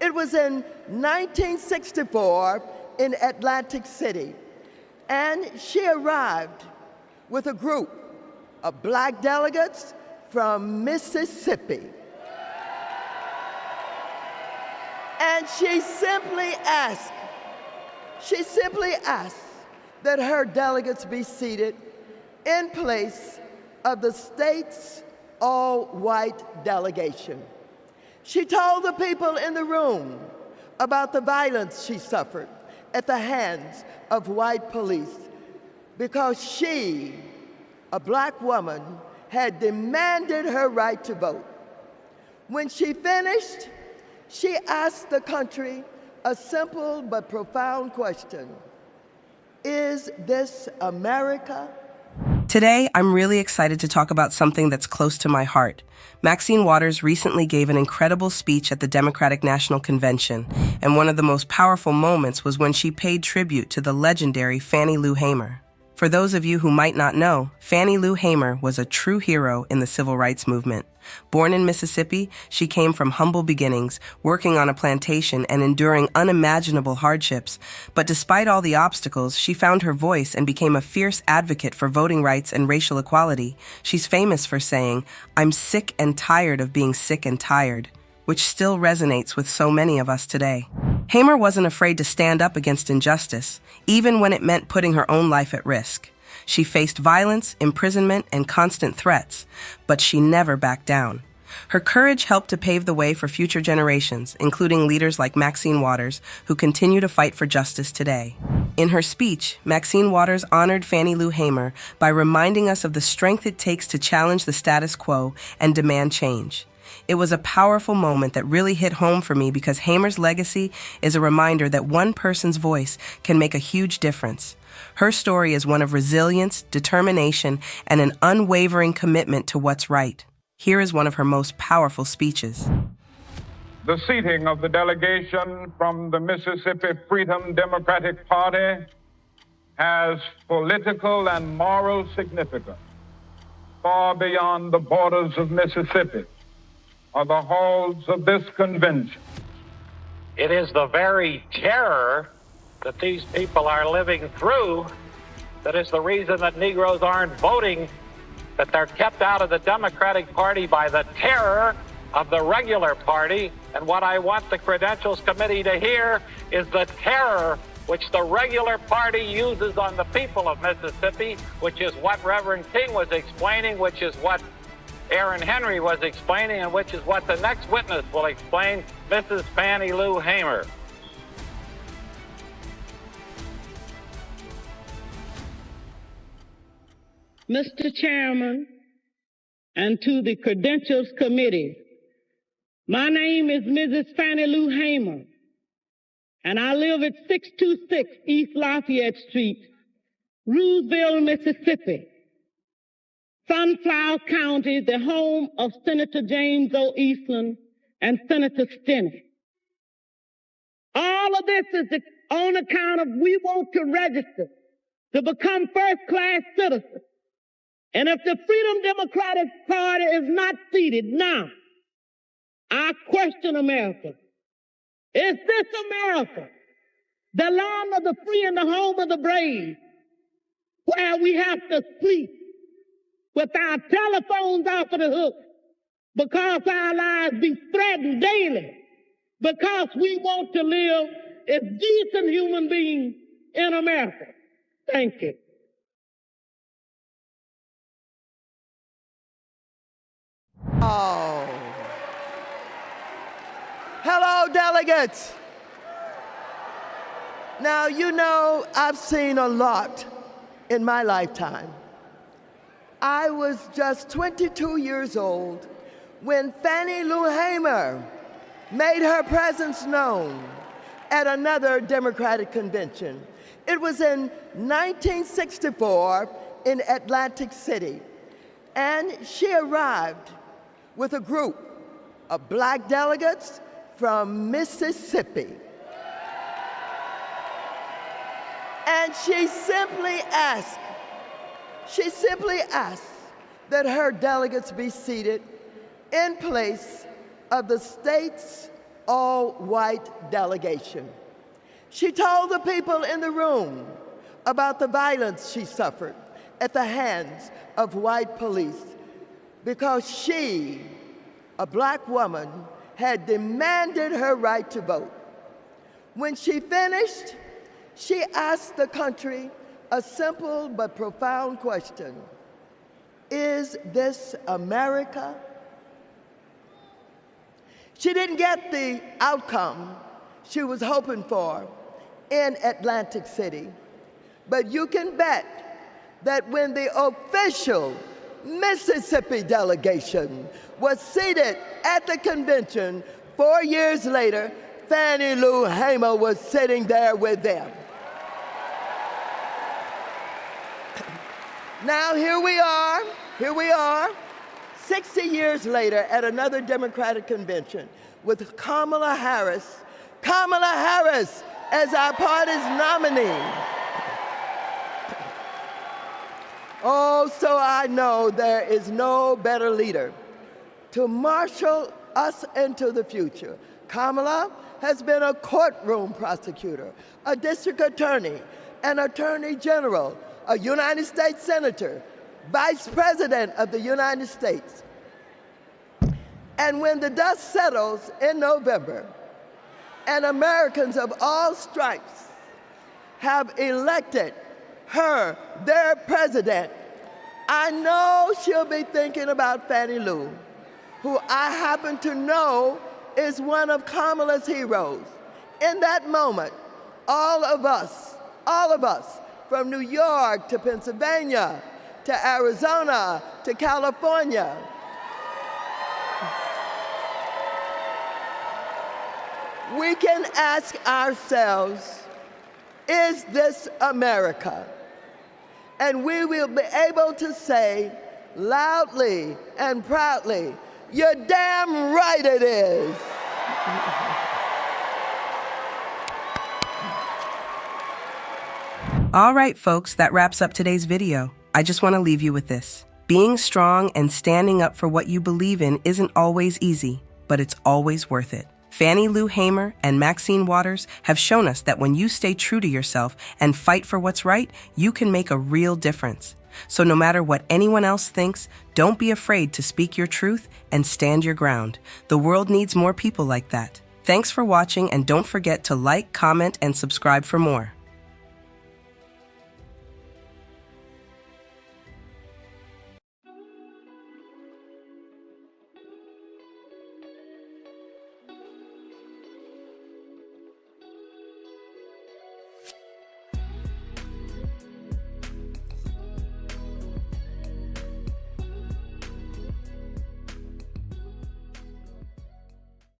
It was in 1964 in Atlantic City, and she arrived with a group of black delegates from Mississippi. And she simply asked that her delegates be seated in place of the state's all-white delegation. She told the people in the room about the violence she suffered at the hands of white police because she, a black woman, had demanded her right to vote. When she finished, she asked the country a simple but profound question: is this America? Today, I'm really excited to talk about something that's close to my heart. Maxine Waters recently gave an incredible speech at the Democratic National Convention, and one of the most powerful moments was when she paid tribute to the legendary Fannie Lou Hamer. For those of you who might not know, Fannie Lou Hamer was a true hero in the civil rights movement. Born in Mississippi, she came from humble beginnings, working on a plantation and enduring unimaginable hardships. But despite all the obstacles, she found her voice and became a fierce advocate for voting rights and racial equality. She's famous for saying, "I'm sick and tired of being sick and tired," which still resonates with so many of us today. Hamer wasn't afraid to stand up against injustice, even when it meant putting her own life at risk. She faced violence, imprisonment, and constant threats, but she never backed down. Her courage helped to pave the way for future generations, including leaders like Maxine Waters, who continue to fight for justice today. In her speech, Maxine Waters honored Fannie Lou Hamer by reminding us of the strength it takes to challenge the status quo and demand change. It was a powerful moment that really hit home for me because Hamer's legacy is a reminder that one person's voice can make a huge difference. Her story is one of resilience, determination, and an unwavering commitment to what's right. Here is one of her most powerful speeches. The seating of the delegation from the Mississippi Freedom Democratic Party has political and moral significance far beyond the borders of Mississippi or the halls of this convention. It is the very terror that these people are living through that is the reason that Negroes aren't voting, that they're kept out of the Democratic Party by the terror of the regular party. And what I want the Credentials Committee to hear is the terror which the regular party uses on the people of Mississippi, which is what Reverend King was explaining, which is what Aaron Henry was explaining, and which is what the next witness will explain, Mrs. Fannie Lou Hamer. Mr. Chairman, and to the Credentials Committee, my name is Mrs. Fannie Lou Hamer, and I live at 626 East Lafayette Street, Ruleville, Mississippi. Sunflower County, the home of Senator James O. Eastland and Senator Stinney. All of this is on account of we want to register to become first-class citizens. And if the Freedom Democratic Party is not seated now, I question America. Is this America, the land of the free and the home of the brave, where we have to sleep with our telephones off of the hook because our lives be threatened daily, because we want to live as decent human beings in America? Thank you. Oh. Hello, delegates. Now, you know, I've seen a lot in my lifetime. I was just 22 years old when Fannie Lou Hamer made her presence known at another Democratic convention. It was in 1964 in Atlantic City, and she arrived with a group of black delegates from Mississippi. And she simply asked that her delegates be seated in place of the state's all-white delegation. She told the people in the room about the violence she suffered at the hands of white police because she, a black woman, had demanded her right to vote. When she finished, she asked the country a simple but profound question: is this America? She didn't get the outcome she was hoping for in Atlantic City, but you can bet that when the official Mississippi delegation was seated at the convention 4 years later, Fannie Lou Hamer was sitting there with them. Now here we are, 60 years later at another Democratic convention with Kamala Harris as our party's nominee. Oh, so I know there is no better leader to marshal us into the future. Kamala has been a courtroom prosecutor, a district attorney, an attorney general, a United States senator, vice president of the United States. And when the dust settles in November, and Americans of all stripes have elected her their president, I know she'll be thinking about Fannie Lou, who I happen to know is one of Kamala's heroes. In that moment, all of us, from New York to Pennsylvania, to Arizona, to California, we can ask ourselves, is this America? And we will be able to say loudly and proudly, you're damn right it is. All right, folks, that wraps up today's video. I just want to leave you with this. Being strong and standing up for what you believe in isn't always easy, but it's always worth it. Fannie Lou Hamer and Maxine Waters have shown us that when you stay true to yourself and fight for what's right, you can make a real difference. So no matter what anyone else thinks, don't be afraid to speak your truth and stand your ground. The world needs more people like that. Thanks for watching, and don't forget to like, comment, and subscribe for more.